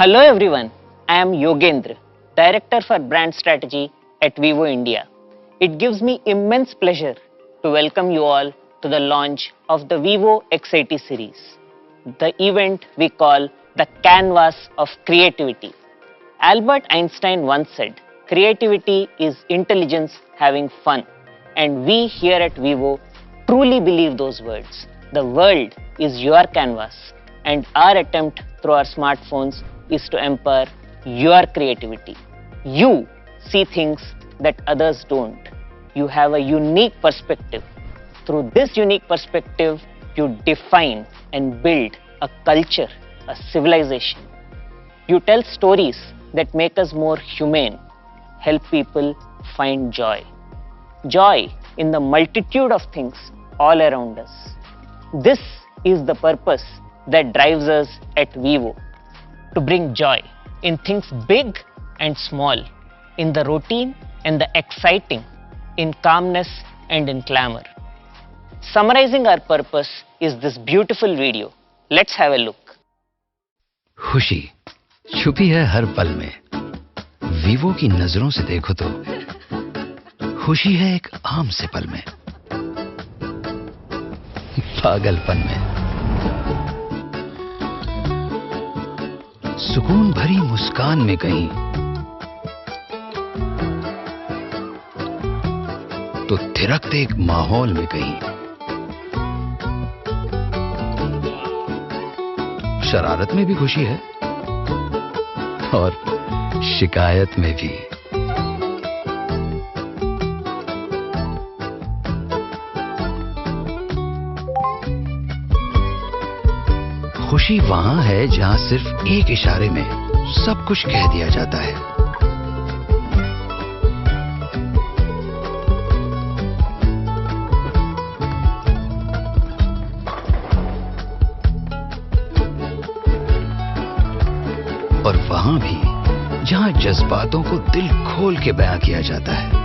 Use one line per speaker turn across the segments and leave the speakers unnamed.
Hello everyone, I am Yogendra, Director for Brand Strategy at Vivo India. It gives me immense pleasure to welcome you all to the launch of the Vivo X80 series, the event we call the canvas of creativity. Albert Einstein once said, creativity is intelligence having fun, and we here at Vivo truly believe those words. The world is your canvas, and our attempt through our smartphones is to empower your creativity. You see things that others don't. You have a unique perspective. Through this unique perspective, you define and build a culture, a civilization. You tell stories that make us more humane, help people find joy. Joy in the multitude of things all around us. This is the purpose that drives us at Vivo, to bring joy in things big and small, in the routine and the exciting, in calmness and in clamor. Summarizing our purpose is this beautiful video. Let's have a look.
खुशी छुपी है हर पल में। Vivo की नजरों से देखो तो खुशी है एक आम से पल में, पागलपन में, सुकून भरी मुस्कान में कहीं, तो थिरकते एक माहौल में कहीं, शरारत में भी खुशी है और शिकायत में भी। खुशी वहां है जहां सिर्फ एक इशारे में सब कुछ कह दिया जाता है। और वहां भी जहां जज्बातों को दिल खोल के बयां किया जाता है।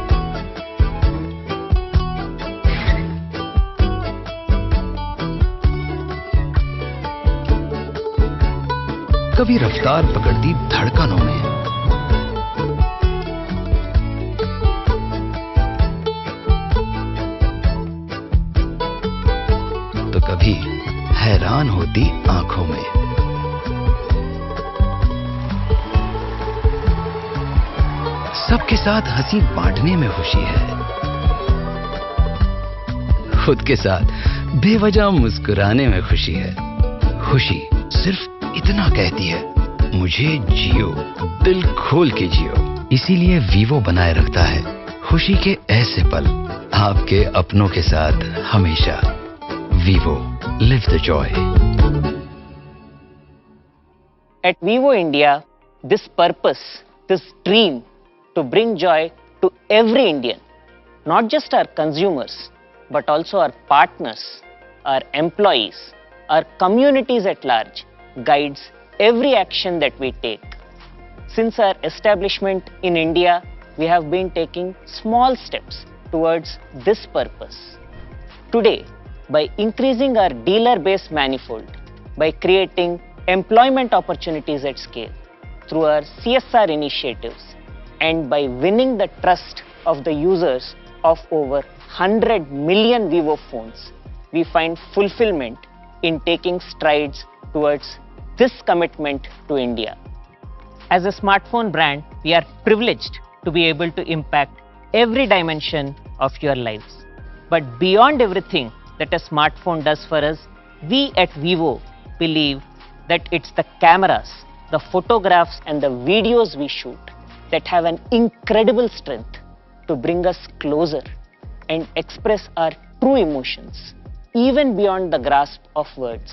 कभी रफ्तार पकड़ती धड़कनों में, तो कभी हैरान होती आंखों में। सबके साथ हंसी बांटने में खुशी है, खुद के साथ बेवजह मुस्कुराने में खुशी है। खुशी सिर्फ इतना कहती है, मुझे जियो, दिल खोल के जियो। इसीलिए वीवो बनाए रखता है खुशी के ऐसे पल, आपके अपनों के साथ हमेशा। Vivo, live the Joy.
At Vivo India, this purpose, this dream to bring joy to every Indian, not just our consumers, but also our partners, our employees, our communities at large, guides every action that we take. Since our establishment in India, we have been taking small steps towards this purpose. Today, by increasing our dealer base manifold, by creating employment opportunities at scale, through our CSR initiatives, and by winning the trust of the users of over 100 million Vivo phones, we find fulfillment in taking strides towards this commitment to India. As a smartphone brand, we are privileged to be able to impact every dimension of your lives. But beyond everything that a smartphone does for us, we at Vivo believe that it's the cameras, the photographs and the videos we shoot that have an incredible strength to bring us closer and express our true emotions, even beyond the grasp of words.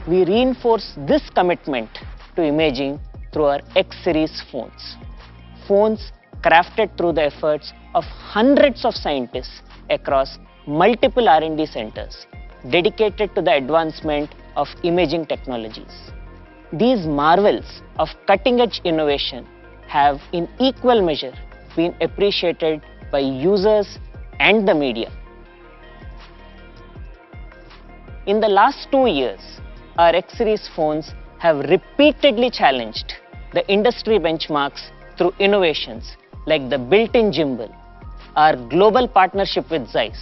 We reinforce this commitment to imaging through our X series phones. Phones crafted through the efforts of hundreds of scientists across multiple R&D centers dedicated to the advancement of imaging technologies. These marvels of cutting-edge innovation have in equal measure been appreciated by users and the media. In the last 2 years, our X-series phones have repeatedly challenged the industry benchmarks through innovations like the built-in gimbal, our global partnership with Zeiss,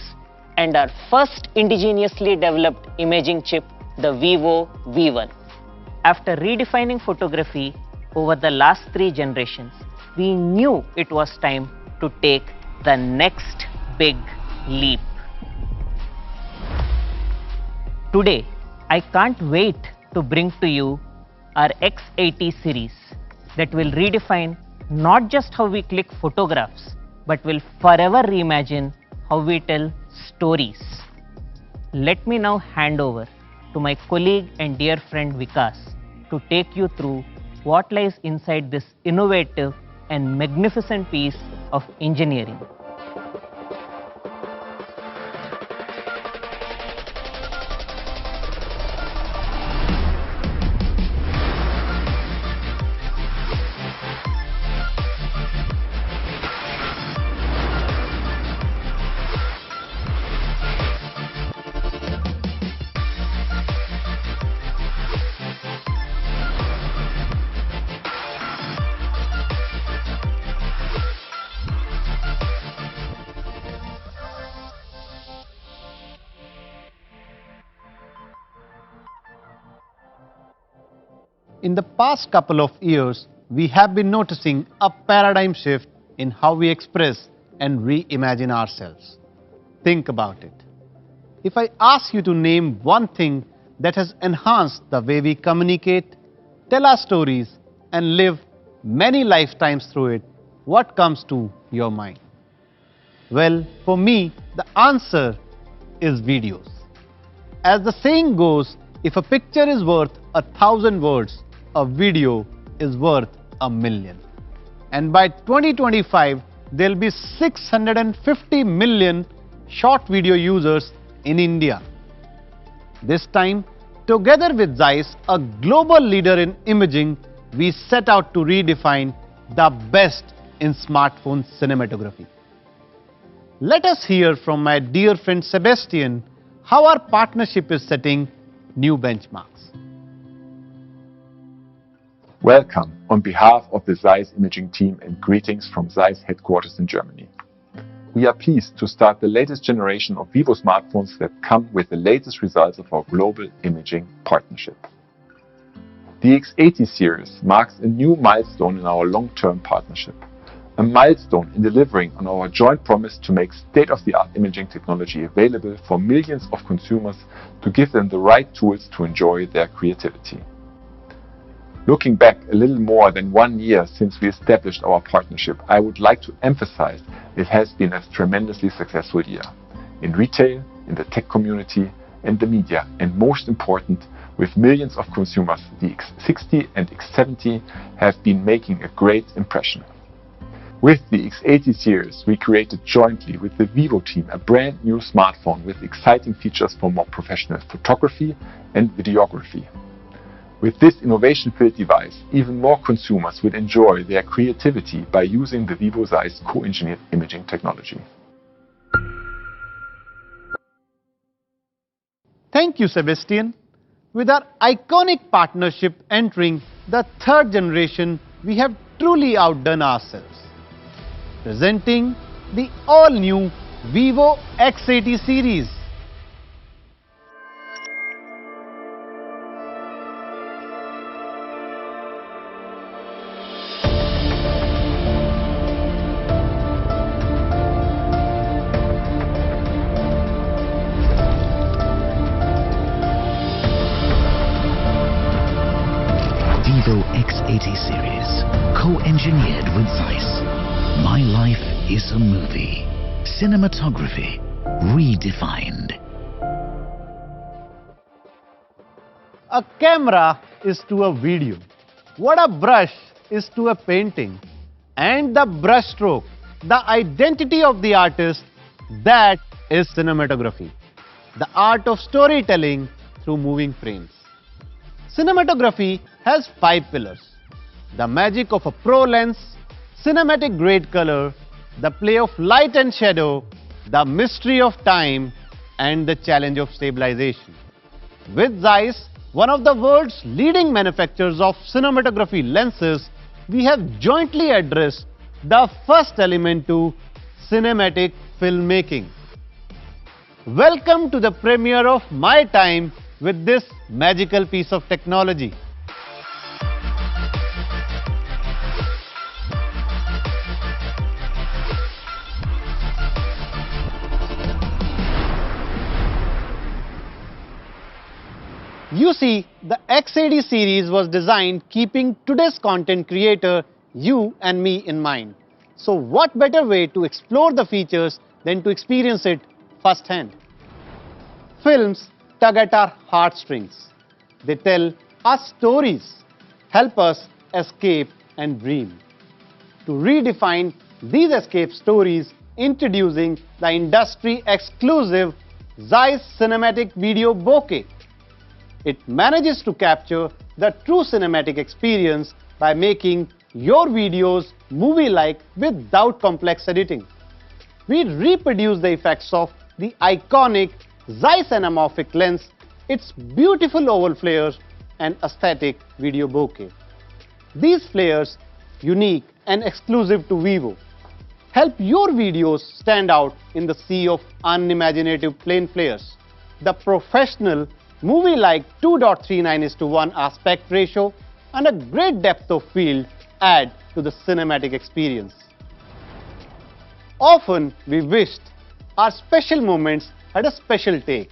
and our first indigenously developed imaging chip, the Vivo V1. After redefining photography over the last 3 generations, we knew it was time to take the next big leap. Today, I can't wait to bring to you our X80 series that will redefine not just how we click photographs, but will forever reimagine how we tell stories. Let me now hand over to my colleague and dear friend Vikas to take you through what lies inside this innovative and magnificent piece of engineering.
In the past couple of years, we have been noticing a paradigm shift in how we express and reimagine ourselves. Think about it. If I ask you to name one thing that has enhanced the way we communicate, tell our stories, and live many lifetimes through it, what comes to your mind? Well, for me, the answer is videos. As the saying goes, if a picture is worth 1,000 words, a video is worth 1,000,000. And by 2025, there will be 650 million short video users in India. This time, together with Zeiss, a global leader in imaging, we set out to redefine the best in smartphone cinematography. Let us hear from my dear friend Sebastian how our partnership is setting new benchmarks.
Welcome on behalf of the Zeiss imaging team and greetings from Zeiss headquarters in Germany. We are pleased to start the latest generation of Vivo smartphones that come with the latest results of our global imaging partnership. The X80 series marks a new milestone in our long-term partnership, a milestone in delivering on our joint promise to make state-of-the-art imaging technology available for millions of consumers to give them the right tools to enjoy their creativity. Looking back a little more than 1 year since we established our partnership, I would like to emphasize it has been a tremendously successful year. In retail, in the tech community, and the media, and most important, with millions of consumers, the X60 and X70 have been making a great impression. With the X80 series, we created jointly with the Vivo team a brand new smartphone with exciting features for more professional photography and videography. With this innovation-filled device, even more consumers will enjoy their creativity by using the Vivo Zeiss co-engineered imaging technology.
Thank you, Sebastian. With our iconic partnership entering the 3rd generation, we have truly outdone ourselves. Presenting the all-new Vivo X80 series.
Vivo X80 series, co-engineered with Zeiss. My life is a movie. Cinematography redefined.
A camera is to a video what a brush is to a painting, and the brushstroke, the identity of the artist, that is cinematography, the art of storytelling through moving frames. Cinematography has 5 pillars: the magic of a pro lens, cinematic grade color, the play of light and shadow, the mystery of time, and the challenge of stabilization. With Zeiss, one of the world's leading manufacturers of cinematography lenses, we have jointly addressed the first element to cinematic filmmaking. Welcome to the premiere of My Time with this magical piece of technology. You see, the X80 series was designed keeping today's content creator, you and me in mind. So what better way to explore the features than to experience it firsthand? Films tug at our heartstrings. They tell us stories, help us escape and dream. To redefine these escape stories, introducing the industry exclusive Zeiss Cinematic Video Bokeh. It manages to capture the true cinematic experience by making your videos movie-like without complex editing. We reproduce the effects of the iconic Zeiss anamorphic lens, its beautiful oval flares and aesthetic video bokeh. These flares, unique and exclusive to Vivo, help your videos stand out in the sea of unimaginative plain flares. The professional movie-like 2.39:1 aspect ratio and a great depth of field add to the cinematic experience. Often we wished our special moments had a special take.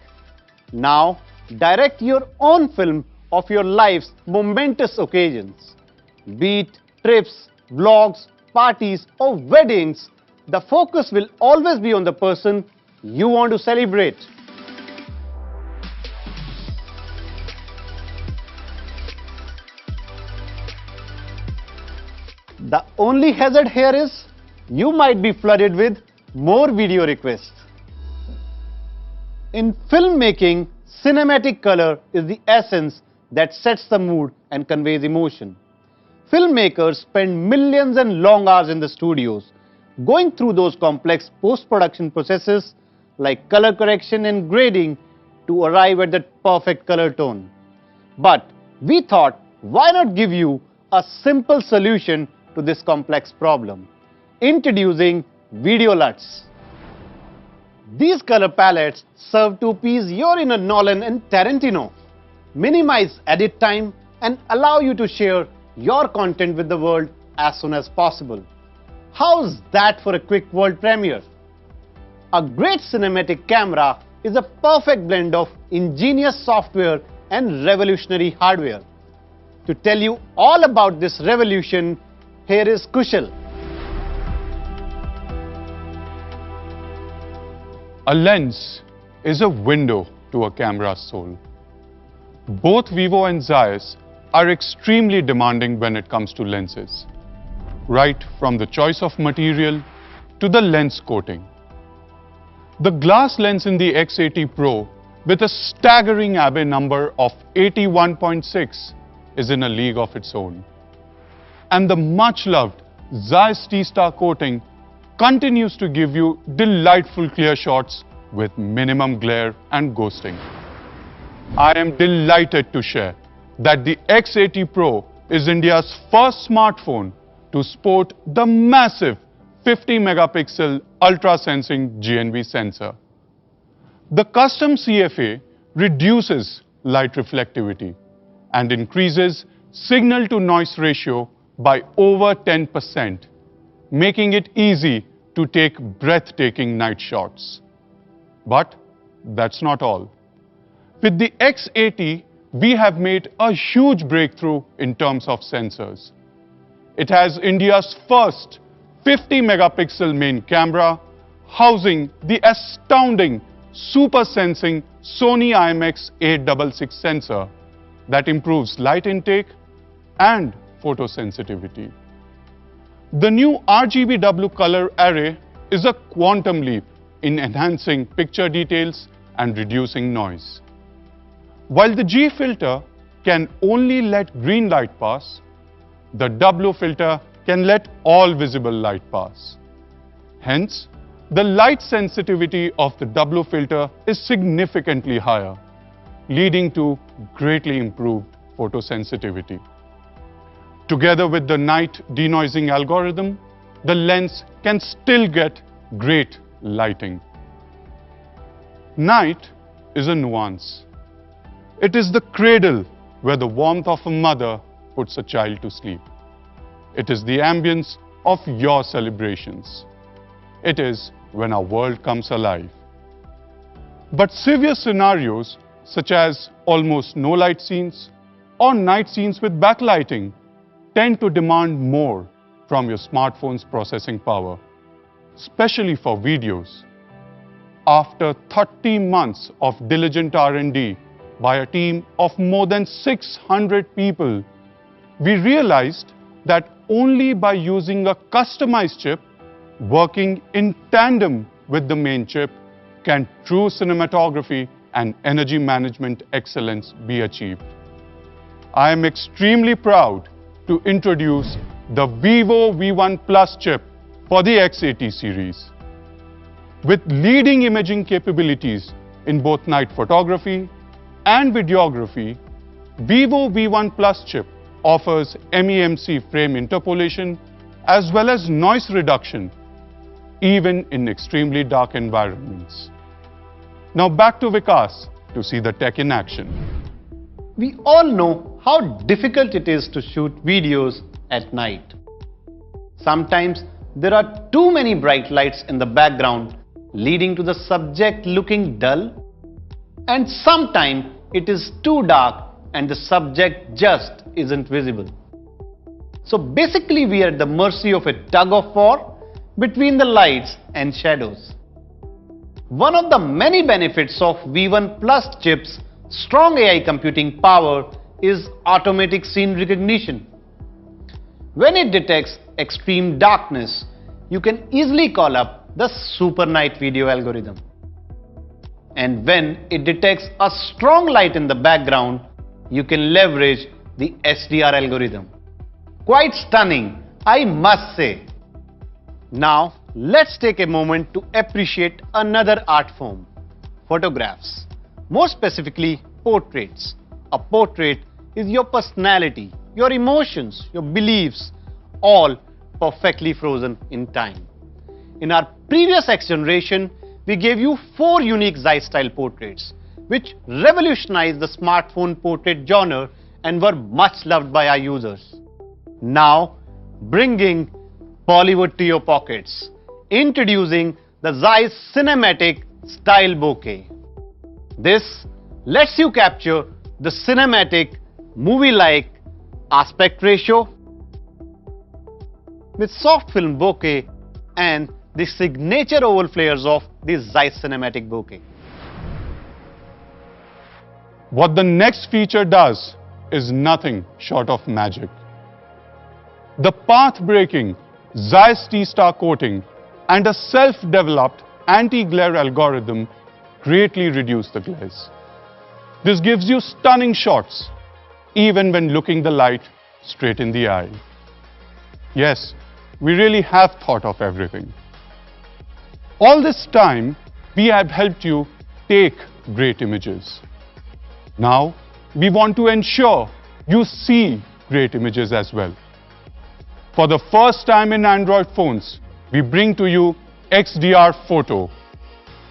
Now direct your own film of your life's momentous occasions. Be it trips, vlogs, parties or weddings, the focus will always be on the person you want to celebrate. The only hazard here is you might be flooded with more video requests. In filmmaking, cinematic color is the essence that sets the mood and conveys emotion. Filmmakers spend millions and long hours in the studios going through those complex post-production processes like color correction and grading to arrive at that perfect color tone. But we thought, why not give you a simple solution to this complex problem? Introducing VideoLUTs. These color palettes serve to appease your inner Nolan and Tarantino, minimize edit time and allow you to share your content with the world as soon as possible. How's that for a quick world premiere? A great cinematic camera is a perfect blend of ingenious software and revolutionary hardware. To tell you all about this revolution, here is Kushal.
A lens is a window to a camera's soul. Both Vivo and Zeiss are extremely demanding when it comes to lenses, right from the choice of material to the lens coating. The glass lens in the X80 Pro with a staggering Abbe number of 81.6 is in a league of its own. And the much-loved Zeiss T-Star coating continues to give you delightful clear shots with minimum glare and ghosting. I am delighted to share that the X80 Pro is India's first smartphone to sport the massive 50-megapixel ultra-sensing GNB sensor. The custom CFA reduces light reflectivity and increases signal-to-noise ratio by over 10%, making it easy to take breathtaking night shots. But that's not all. With the X80, we have made a huge breakthrough in terms of sensors. It has India's first 50-megapixel main camera, housing the astounding super sensing Sony IMX866 sensor that improves light intake and photosensitivity. The new RGBW color array is a quantum leap in enhancing picture details and reducing noise. While the G filter can only let green light pass, the W filter can let all visible light pass. Hence, the light sensitivity of the W filter is significantly higher, leading to greatly improved photosensitivity. Together with the night denoising algorithm, the lens can still get great lighting. Night is a nuance. It is the cradle where the warmth of a mother puts a child to sleep. It is the ambience of your celebrations. It is when our world comes alive. But severe scenarios such as almost no light scenes or night scenes with backlighting tend to demand more from your smartphone's processing power, especially for videos. After 30 months of diligent R&D by a team of more than 600 people, we realized that only by using a customized chip working in tandem with the main chip can true cinematography and energy management excellence be achieved. I am extremely proud to introduce the Vivo V1 Plus chip for the X80 series. With leading imaging capabilities in both night photography and videography, Vivo V1 Plus chip offers MEMC frame interpolation as well as noise reduction, even in extremely dark environments. Now back to Vikas to see the tech in action.
We all know how difficult it is to shoot videos at night. Sometimes there are too many bright lights in the background, leading to the subject looking dull, and sometimes it is too dark and the subject just isn't visible. So basically we are at the mercy of a tug of war between the lights and shadows. One of the many benefits of V1 Plus chip's strong AI computing power is automatic scene recognition. When it detects extreme darkness, you can easily call up the Super Night Video algorithm. And when it detects a strong light in the background, you can leverage the SDR algorithm. Quite stunning, I must say. Now, let's take a moment to appreciate another art form, photographs. More specifically, portraits. A portrait is your personality, your emotions, your beliefs, all perfectly frozen in time. In our previous X generation, we gave you 4 unique Zeiss style portraits, which revolutionized the smartphone portrait genre and were much loved by our users. Now, bringing Bollywood to your pockets, introducing the Zeiss Cinematic Style Bokeh. This lets you capture the cinematic, movie-like aspect ratio with soft film bokeh and the signature oval flares of the Zeiss Cinematic Bokeh.
What the next feature does is nothing short of magic. The path-breaking Zeiss T-Star coating and a self-developed anti-glare algorithm greatly reduce the glares. This gives you stunning shots, even when looking the light straight in the eye. Yes, we really have thought of everything. All this time, we have helped you take great images. Now, we want to ensure you see great images as well. For the first time in Android phones, we bring to you XDR Photo,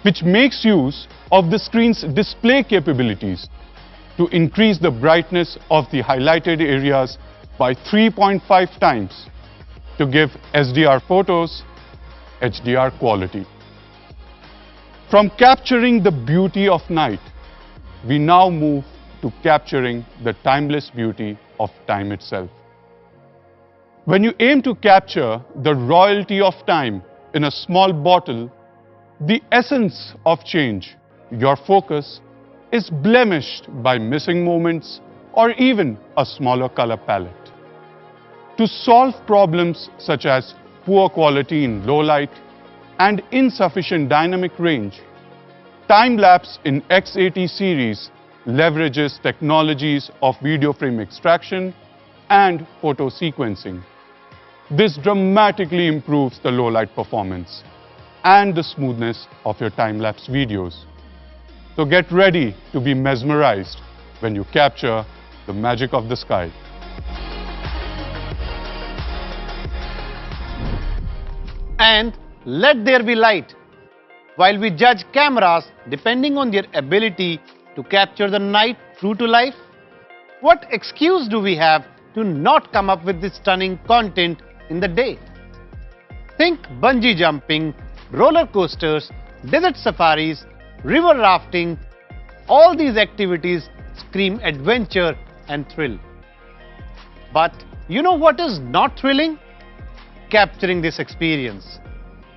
which makes use of the screen's display capabilities to increase the brightness of the highlighted areas by 3.5 times to give SDR photos HDR quality. From capturing the beauty of night, we now move to capturing the timeless beauty of time itself. When you aim to capture the royalty of time in a small bottle, the essence of change, your focus, is blemished by missing moments or even a smaller color palette. To solve problems such as poor quality in low light and insufficient dynamic range, time-lapse in X80 series leverages technologies of video frame extraction and photo sequencing. This dramatically improves the low light performance and the smoothness of your time-lapse videos. So get ready to be mesmerized when you capture the magic of the sky.
And let there be light. While we judge cameras depending on their ability to capture the night true to life, what excuse do we have to not come up with this stunning content in the day? Think bungee jumping, roller coasters, desert safaris, river rafting. All these activities scream adventure and thrill. But you know what is not thrilling? Capturing this experience.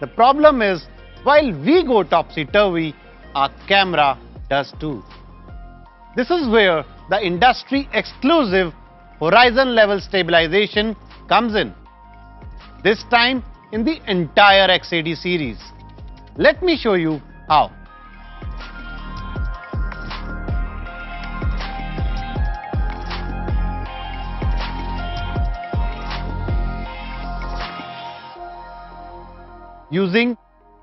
The problem is, while we go topsy-turvy, our camera does too. This is where the industry exclusive horizon level stabilization comes in. This time in the entire X80 series. Let me show you how. Using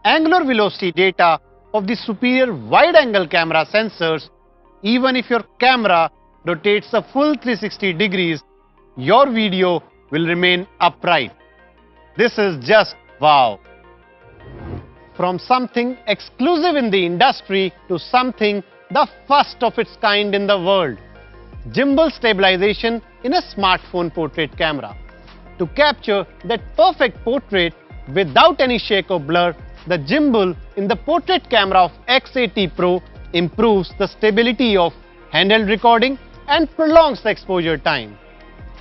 angular velocity data of the superior wide-angle camera sensors, even if your camera rotates a full 360 degrees, your video will remain upright. This is just wow. From something exclusive in the industry to something the first of its kind in the world. Gimbal stabilization in a smartphone portrait camera. To capture that perfect portrait without any shake or blur, the gimbal in the portrait camera of X80 Pro improves the stability of handheld recording and prolongs the exposure time.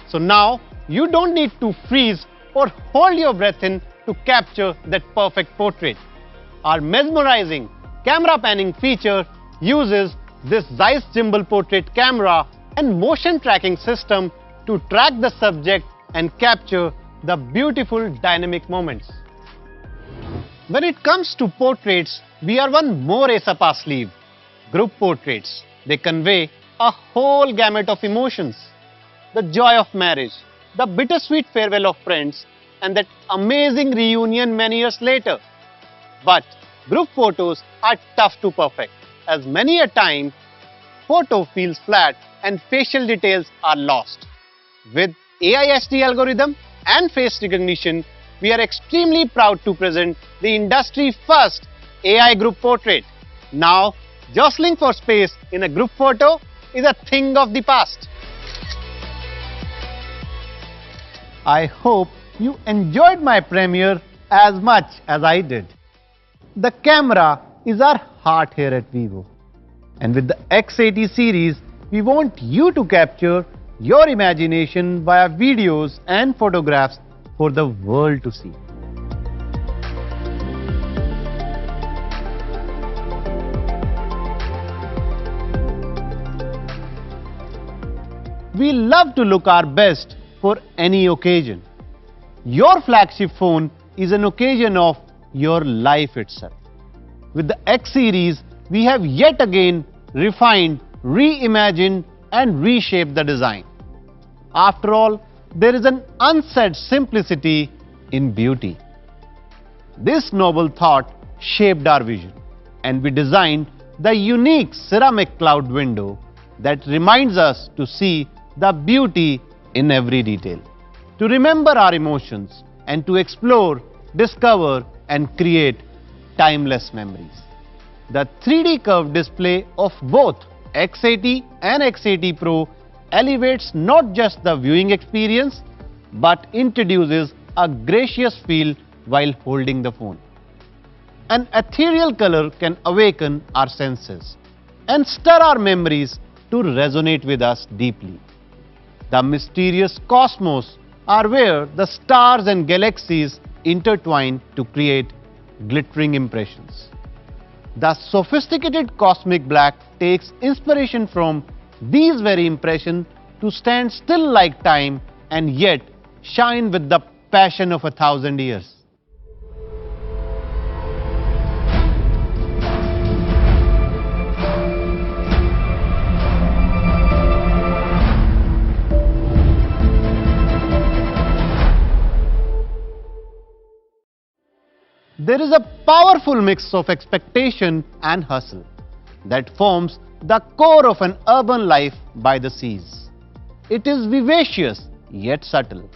So now you don't need to freeze or hold your breath in to capture that perfect portrait. Our mesmerizing camera panning feature uses this Zeiss gimbal portrait camera and motion tracking system to track the subject and capture the beautiful dynamic moments. When it comes to portraits, we are one more ace up our sleeve. Group portraits. They convey a whole gamut of emotions. The joy of marriage, the bittersweet farewell of friends, and that amazing reunion many years later. But group photos are tough to perfect, as many a time, photo feels flat and facial details are lost. With AI HD algorithm and face recognition, we are extremely proud to present the industry first AI group portrait. Now, jostling for space in a group photo is a thing of the past. I hope you enjoyed my premiere as much as I did. The camera is our heart here at Vivo. And with the X80 series, we want you to capture your imagination via videos and photographs for the world to see. We love to look our best for any occasion. Your flagship phone is an occasion of your life itself. With the X series, we have yet again refined, reimagined and reshaped the design. After all, there is an unsaid simplicity in beauty. This noble thought shaped our vision, and we designed the unique ceramic cloud window that reminds us to see the beauty in every detail, to remember our emotions, and to explore, discover and create timeless memories. The 3D curved display of both X80 and X80 Pro elevates not just the viewing experience, but introduces a gracious feel while holding the phone. An ethereal color can awaken our senses and stir our memories to resonate with us deeply. The mysterious cosmos are where the stars and galaxies intertwine to create glittering impressions. The sophisticated cosmic black takes inspiration from these very impressions to stand still like time and yet shine with the passion of 1,000 years. There is a powerful mix of expectation and hustle. that forms the core of an urban life by the seas. It is vivacious yet subtle,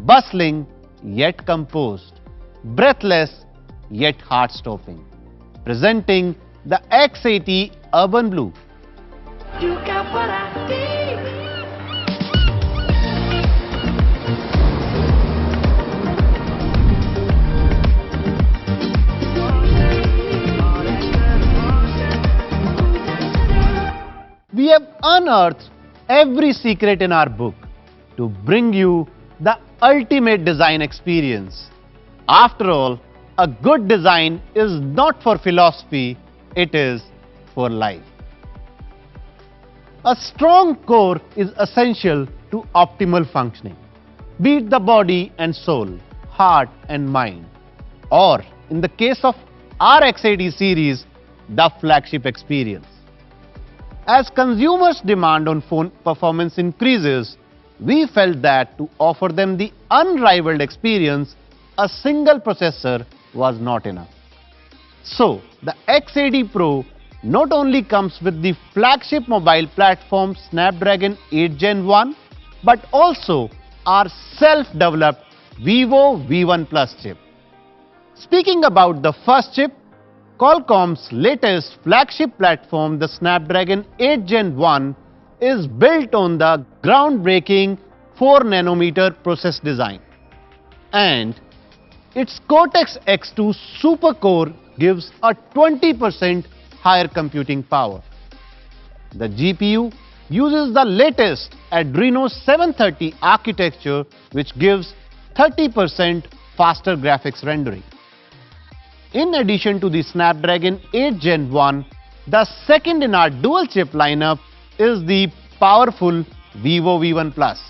bustling yet composed, breathless yet heart-stopping, presenting the X80 Urban Blue.
You got what I need.
We have unearthed every secret in our book to bring you the ultimate design experience. After all, a good design is not for philosophy, it is for life. A strong core is essential to optimal functioning, be it the body and soul, heart and mind, or in the case of our X80 series, the flagship experience. As consumers' demand on phone performance increases, we felt that to offer them the unrivaled experience, a single processor was not enough. So, the X80 Pro not only comes with the flagship mobile platform Snapdragon 8 Gen 1, but also our self-developed Vivo V1 Plus chip. Speaking about the first chip, Qualcomm's latest flagship platform, the Snapdragon 8 Gen 1, is built on the groundbreaking 4nm process design. And its Cortex-X2 Super Core gives a 20% higher computing power. The GPU uses the latest Adreno 730 architecture, which gives 30% faster graphics rendering. In addition to the Snapdragon 8 Gen 1, the second in our dual chip lineup is the powerful Vivo V1 Plus.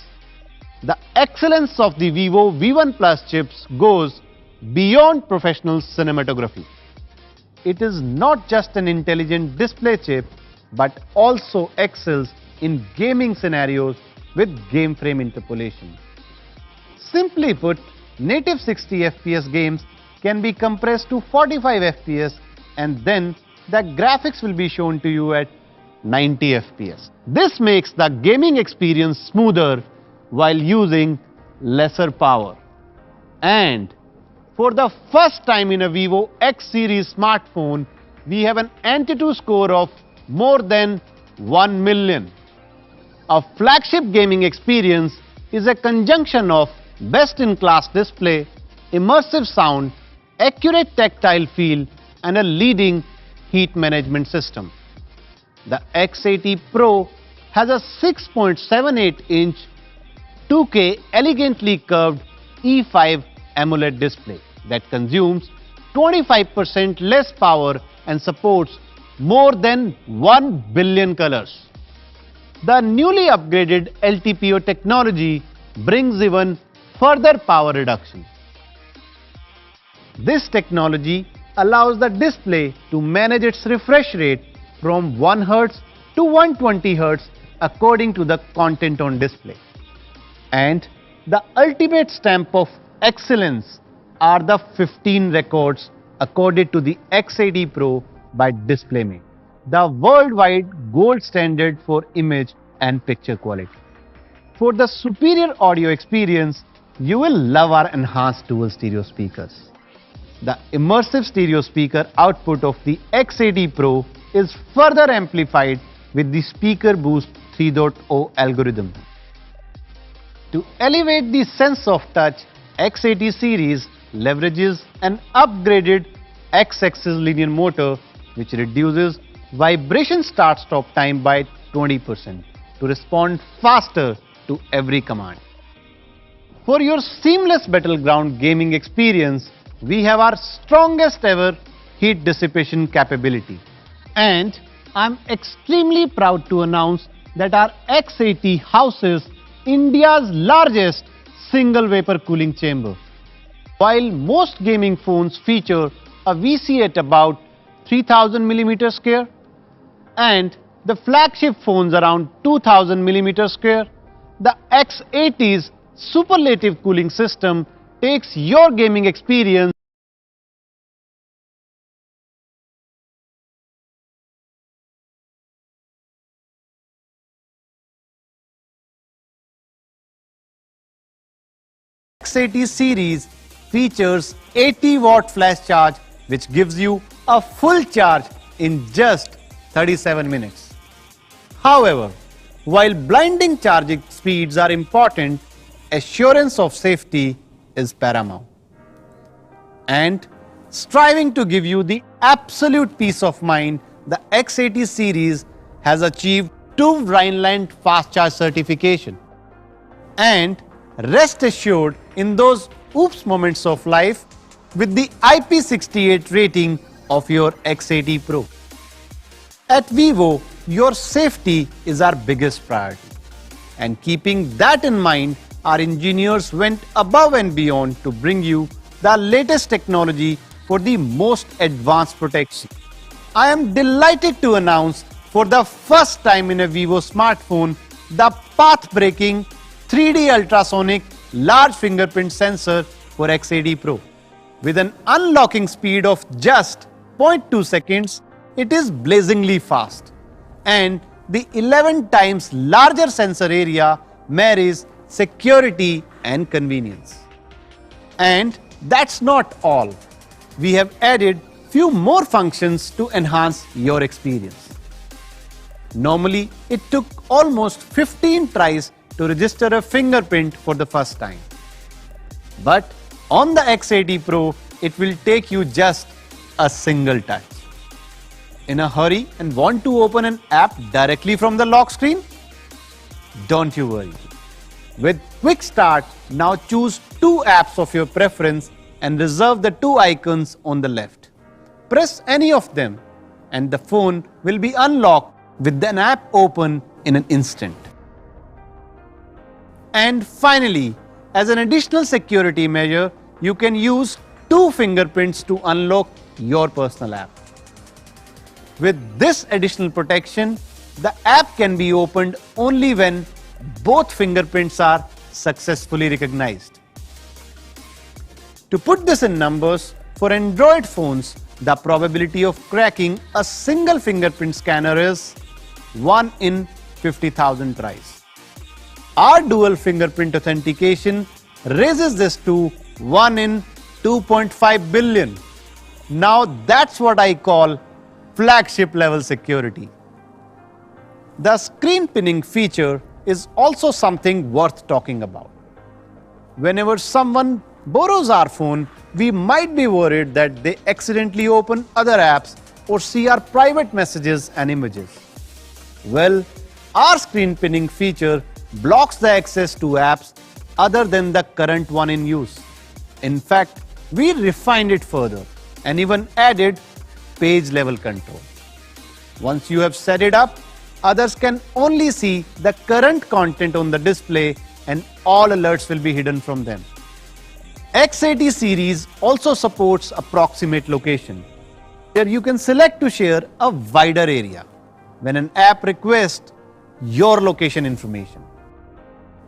The excellence of the Vivo V1 Plus chips goes beyond professional cinematography. It is not just an intelligent display chip, but also excels in gaming scenarios with game frame interpolation. Simply put, native 60 FPS games can be compressed to 45 FPS and then the graphics will be shown to you at 90 FPS. This makes the gaming experience smoother while using lesser power. And for the first time in a Vivo X series smartphone, we have an Antutu score of more than 1 million. A flagship gaming experience is a conjunction of best-in-class display, immersive sound, accurate tactile feel, and a leading heat management system. The X80 Pro has a 6.78-inch 2K elegantly curved E5 AMOLED display that consumes 25% less power and supports more than 1 billion colors. The newly upgraded LTPO technology brings even further power reduction. This technology allows the display to manage its refresh rate from 1 Hz to 120 Hz according to the content on display. And the ultimate stamp of excellence are the 15 records accorded to the X80 Pro by DisplayMate, the worldwide gold standard for image and picture quality. For the superior audio experience, you will love our enhanced dual stereo speakers. The immersive stereo speaker output of the X80 Pro is further amplified with the Speaker Boost 3.0 algorithm. To elevate the sense of touch, X80 series leverages an upgraded X-axis linear motor which reduces vibration start-stop time by 20% to respond faster to every command. For your seamless battleground gaming experience, we have our strongest ever heat dissipation capability. And I'm extremely proud to announce that our X80 houses India's largest single vapor cooling chamber. While most gaming phones feature a VC at about 3000 mm square and the flagship phones around 2000 mm square, the X80's superlative cooling system takes your gaming experience X80 series features 80-watt flash charge, which gives you a full charge in just 37 minutes. However, while blinding charging speeds are important, assurance of safety is paramount. And striving to give you the absolute peace of mind, the X80 series has achieved 2 Rhineland Fast Charge certification. And rest assured, in those oops moments of life, with the IP68 rating of your X80 Pro. At Vivo, your safety is our biggest priority. And keeping that in mind, our engineers went above and beyond to bring you the latest technology for the most advanced protection. I am delighted to announce for the first time in a Vivo smartphone the path-breaking 3D ultrasonic large fingerprint sensor for X80 Pro. With an unlocking speed of just 0.2 seconds, it is blazingly fast. And the 11 times larger sensor area marries security and convenience. And that's not all. We have added few more functions to enhance your experience. Normally, it took almost 15 tries to register a fingerprint for the first time. But on the X80 Pro, it will take you just a single touch. In a hurry and want to open an app directly from the lock screen? Don't you worry. With Quick Start, now choose 2 apps of your preference and reserve the 2 icons on the left. Press any of them and the phone will be unlocked with an app open in an instant. And finally, as an additional security measure, you can use 2 fingerprints to unlock your personal app. With this additional protection, the app can be opened only when both fingerprints are successfully recognized. To put this in numbers, for Android phones, the probability of cracking a single fingerprint scanner is 1 in 50,000 tries. Our dual fingerprint authentication raises this to 1 in 2.5 billion. Now that's what I call flagship level security. The screen pinning feature is also something worth talking about. Whenever someone borrows our phone, we might be worried that they accidentally open other apps or see our private messages and images. Well, our screen pinning feature blocks the access to apps other than the current one in use. In fact, we refined it further and even added page level control. Once you have set it up, others can only see the current content on the display and all alerts will be hidden from them. X80 series also supports approximate location. Here you can select to share a wider area when an app requests your location information.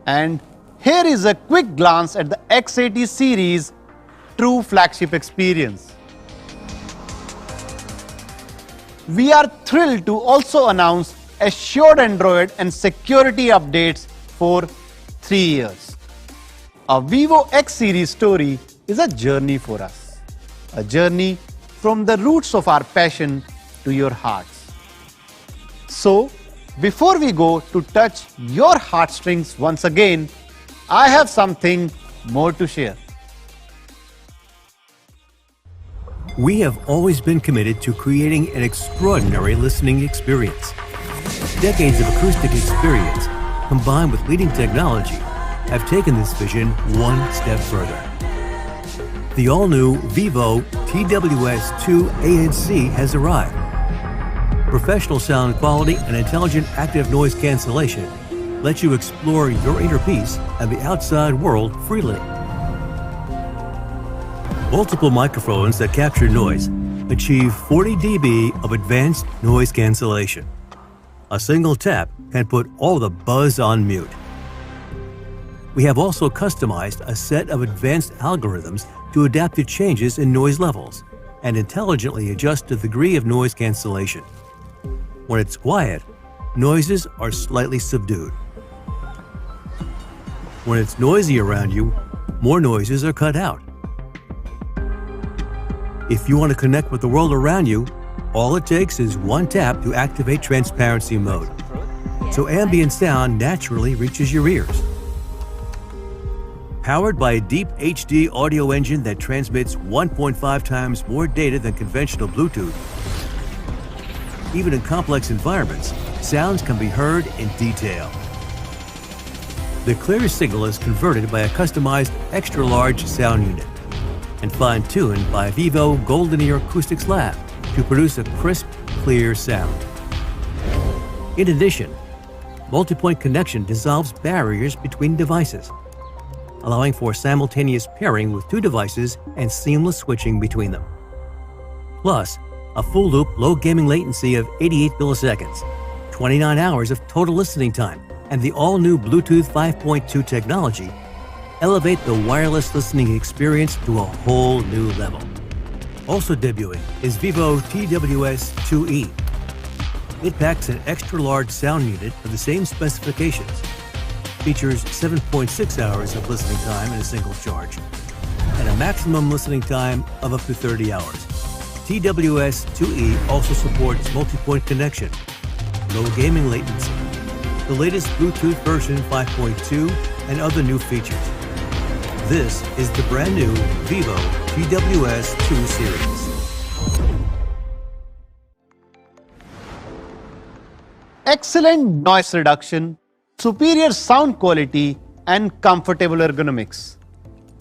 And here is a quick glance at the X80 series true flagship experience. We are thrilled to also announce assured Android and security updates for 3 years. A Vivo X series story is a journey for us. A journey from the roots of our passion to your hearts. So, before we go to touch your heartstrings once again, I have something more to share.
We have always been committed to creating an extraordinary listening experience. Decades of acoustic experience, combined with leading technology, have taken this vision one step further. The all-new Vivo TWS2 ANC has arrived. Professional sound quality and intelligent active noise cancellation let you explore your inner peace and the outside world freely. Multiple microphones that capture noise achieve 40 dB of advanced noise cancellation. A single tap can put all the buzz on mute. We have also customized a set of advanced algorithms to adapt to changes in noise levels and intelligently adjust the degree of noise cancellation. When it's quiet, noises are slightly subdued. When it's noisy around you, more noises are cut out. If you want to connect with the world around you, all it takes is one tap to activate transparency mode, so ambient sound naturally reaches your ears. Powered by a deep HD audio engine that transmits 1.5 times more data than conventional Bluetooth, even in complex environments, sounds can be heard in detail. The clear signal is converted by a customized extra-large sound unit and fine-tuned by Vivo Golden Ear Acoustics Lab to produce a crisp, clear sound. In addition, multi-point connection dissolves barriers between devices, allowing for simultaneous pairing with two devices and seamless switching between them. Plus, a full-loop low gaming latency of 88 milliseconds, 29 hours of total listening time, and the all-new Bluetooth 5.2 technology elevate the wireless listening experience to a whole new level. Also debuting is Vivo TWS-2E. It packs an extra-large sound unit of the same specifications, features 7.6 hours of listening time in a single charge, and a maximum listening time of up to 30 hours. TWS-2E also supports multi-point connection, low gaming latency, the latest Bluetooth version 5.2, and other new features. This is the brand new Vivo TWS-2 series.
Excellent noise reduction, superior sound quality, and comfortable ergonomics.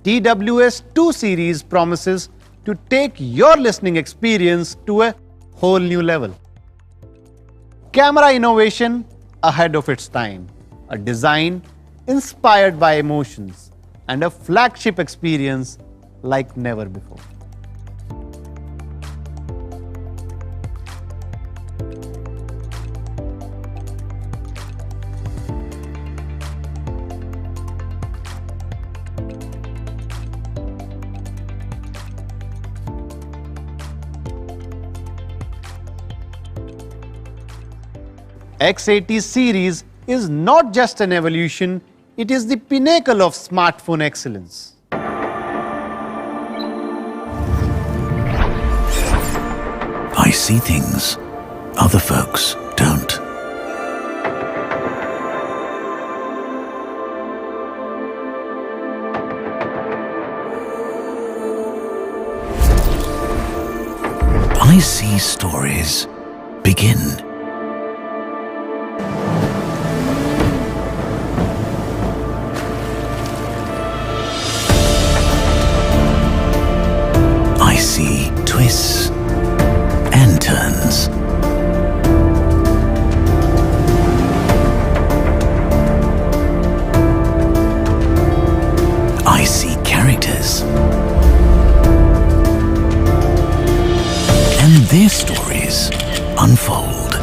TWS-2 series promises to take your listening experience to a whole new level. Camera innovation ahead of its time, a design inspired by emotions, and a flagship experience like never before. X80 series is not just an evolution, it is the pinnacle of smartphone excellence.
I see things other folks don't. I see stories begin. I see twists and turns. I see characters and their stories unfold.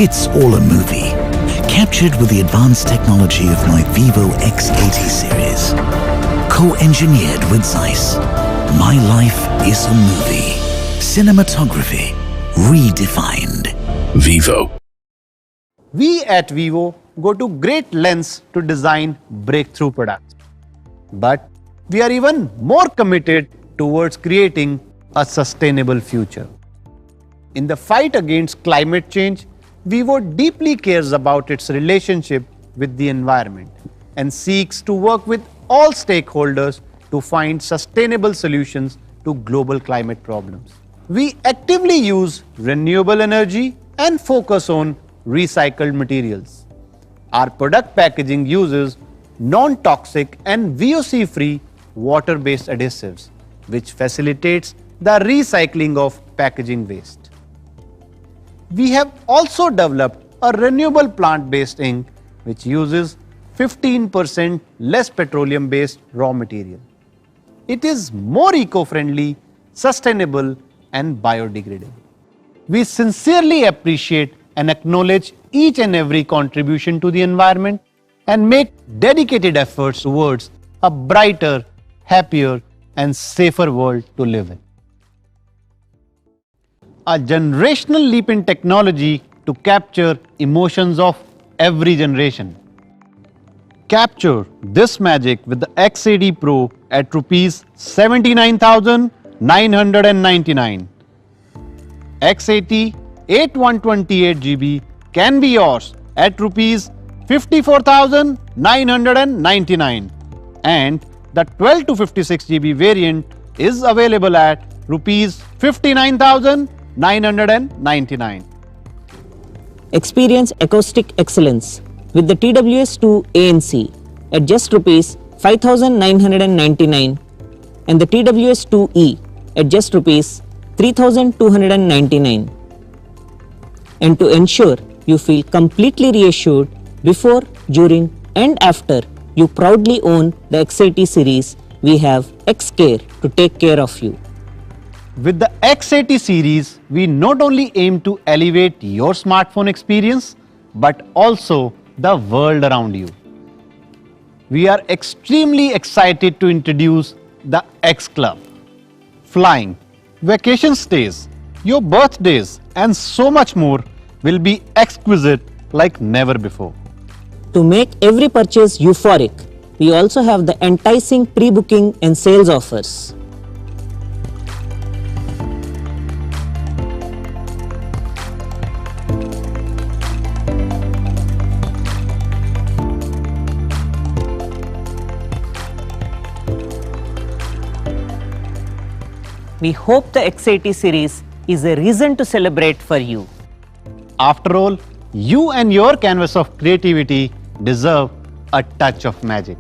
It's all a movie, captured with the advanced technology of my Vivo X80 series. Co-engineered with Zeiss. My life is a movie. Cinematography redefined. Vivo.
We at Vivo go to great lengths to design breakthrough products. But we are even more committed towards creating a sustainable future. In the fight against climate change, Vivo deeply cares about its relationship with the environment and seeks to work with all stakeholders to find sustainable solutions to global climate problems. We actively use renewable energy and focus on recycled materials. Our product packaging uses non-toxic and VOC-free water-based adhesives, which facilitates the recycling of packaging waste. We have also developed a renewable plant-based ink which uses 15% less petroleum-based raw material. It is more eco-friendly, sustainable, and biodegradable. We sincerely appreciate and acknowledge each and every contribution to the environment and make dedicated efforts towards a brighter, happier, and safer world to live in. a generational leap in technology to capture emotions of every generation. Capture this magic with the X80 Pro at Rs 79,999. X80 8128GB can be yours at Rs 54,999, and the 12 to 56GB variant is available at Rs 59,999.
Experience acoustic excellence with the TWS2 ANC at just Rs 5,999 and the TWS2E at just Rs 3,299. And to ensure you feel completely reassured before, during and after you proudly own the X80 series, we have XCare to take care of you.
With the X80 series, we not only aim to elevate your smartphone experience, but also the world around you. We are extremely excited to introduce the X Club. Flying, vacation stays, your birthdays and so much more will be exquisite like never before.
To make every purchase euphoric, we also have the enticing pre-booking and sales offers. We hope the X80 series is a reason to celebrate for you.
After all, you and your canvas of creativity deserve a touch of magic.